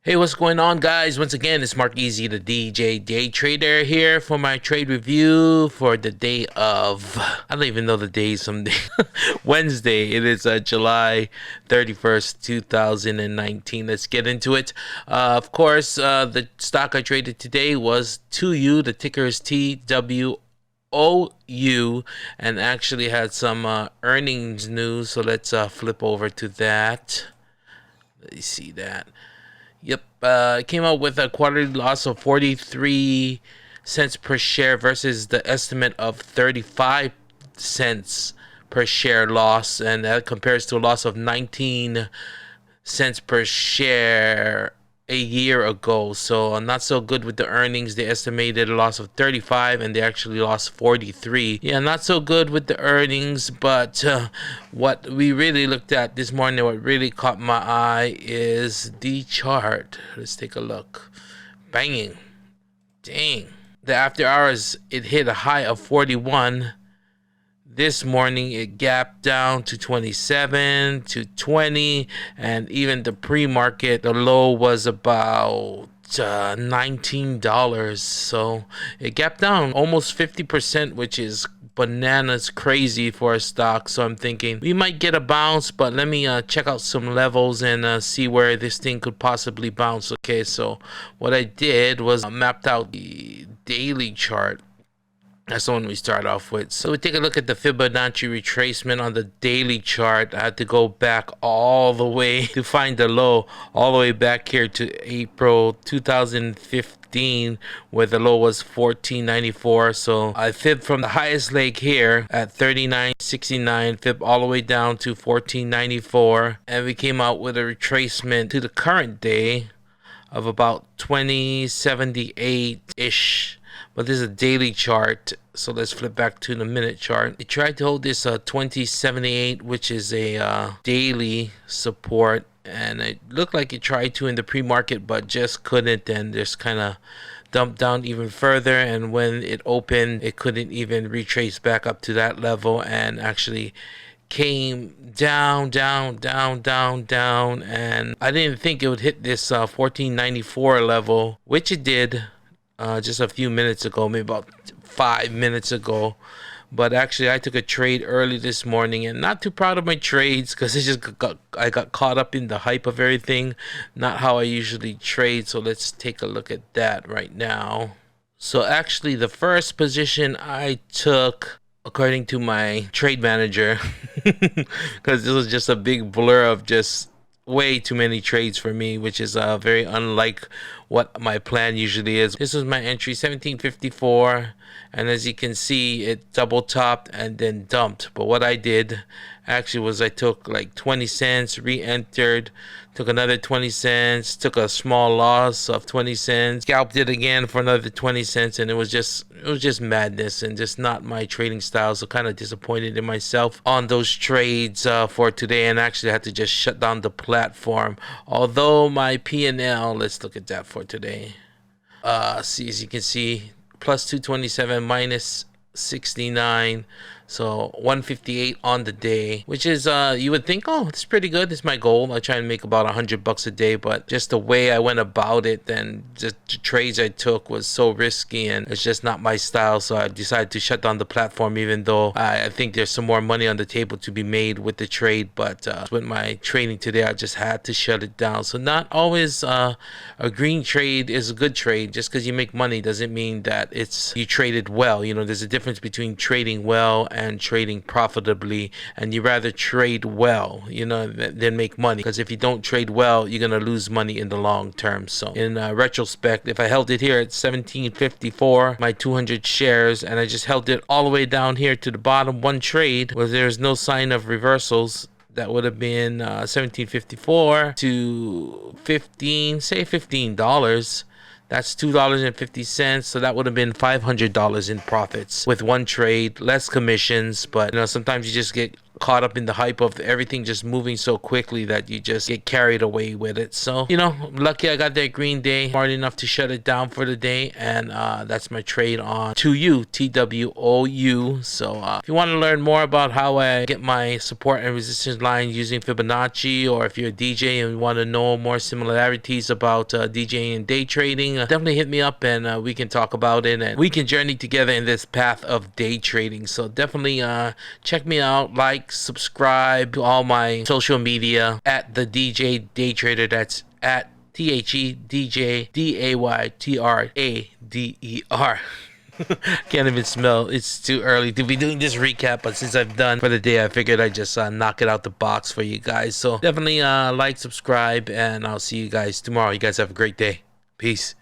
Hey, what's going on, guys? Once again, it's Mark Easy, the DJ Daytrader here for my trade review for the day of, I don't even know the day, someday, Wednesday. It is July 31st, 2019. Let's get into it. Of course, the stock I traded today was To You. The ticker is TWOU, and actually had some earnings news. So let's flip over to that. Let me see that. Yep, it came out with a quarterly loss of 43 cents per share versus the estimate of 35 cents per share loss, and that compares to a loss of 19 cents per share a year ago. So not so good with the earnings. They estimated a loss of 35 and they actually lost 43. Yeah, not so good with the earnings, but what we really looked at this morning, what really caught my eye is the chart. Let's take a look. Banging. Dang. The after hours, it hit a high of 41. This morning it gapped down to 27 to 20, and even the pre-market, the low was about $19. So it gapped down almost 50%, which is bananas crazy for a stock. So I'm thinking we might get a bounce, but let me check out some levels and see where this thing could possibly bounce. Okay, so what I did was mapped out the daily chart. That's the one we start off with. So we take a look at the Fibonacci retracement on the daily chart. I had to go back all the way to find the low, all the way back here to April 2015, where the low was 14.94. So I fibbed from the highest leg here at 39.69, fibbed all the way down to 14.94, and we came out with a retracement to the current day of about 20.78-ish. But this is a daily chart, so let's flip back to the minute chart. It tried to hold this 2078, which is a daily support, and it looked like it tried to in the pre-market, but just couldn't, and just kind of dumped down even further. And when it opened, it couldn't even retrace back up to that level, and actually came down, and I didn't think it would hit this 1494 level, which it did. Just a few minutes ago, maybe about 5 minutes ago. But actually, I took a trade early this morning, and not too proud of my trades because I got caught up in the hype of everything. Not how I usually trade. So let's take a look at that right now. So actually, the first position I took, according to my trade manager, because this was just a big blur of just way too many trades for me, which is very unlike what my plan usually is. This was my entry, 1754, and as you can see, it double topped and then dumped. But what I did actually was I took like 20 cents, re-entered, took another 20 cents, took a small loss of 20 cents, scalped it again for another 20 cents, and it was just madness and just not my trading style. So kind of disappointed in myself on those trades for today, and actually had to just shut down the platform. Although my P&L, let's look at that for today. See, as you can see, plus 227, minus 69, so 158 on the day, which is you would think, oh, it's pretty good. It's my goal. I try and make about $100 a day, but just the way I went about it and just the trades I took was so risky, and it's just not my style. So I decided to shut down the platform, even though I think there's some more money on the table to be made with the trade. But with my trading today, I just had to shut it down. So not always a green trade is a good trade. Just because you make money doesn't mean that you traded well. You know, there's a difference between trading well and trading profitably, and you rather trade well, you know, than make money, because if you don't trade well, you're gonna lose money in the long term. So in retrospect, if I held it here at 1754, my 200 shares, and I just held it all the way down here to the bottom, one trade where there's no sign of reversals, that would have been 1754 to 15, say $15. That's $2.50, so that would have been $500 in profits with one trade, less commissions. But you know, sometimes you just get caught up in the hype of everything just moving so quickly that you just get carried away with it. So, you know, lucky I got that green day, smart enough to shut it down for the day. And that's my trade on To You, TWOU. So if you want to learn more about how I get my support and resistance line using Fibonacci, or if you're a DJ and you want to know more similarities about DJing and day trading, definitely hit me up and we can talk about it and we can journey together in this path of day trading. So definitely check me out, like, subscribe to all my social media at the DJ Daytrader. That's at THEDJDAYTRADER. Can't even smell. It's too early to be doing this recap, but since I've done for the day, I figured I'd just knock it out the box for you guys. So definitely like, subscribe, and I'll see you guys tomorrow. You guys have a great day. Peace.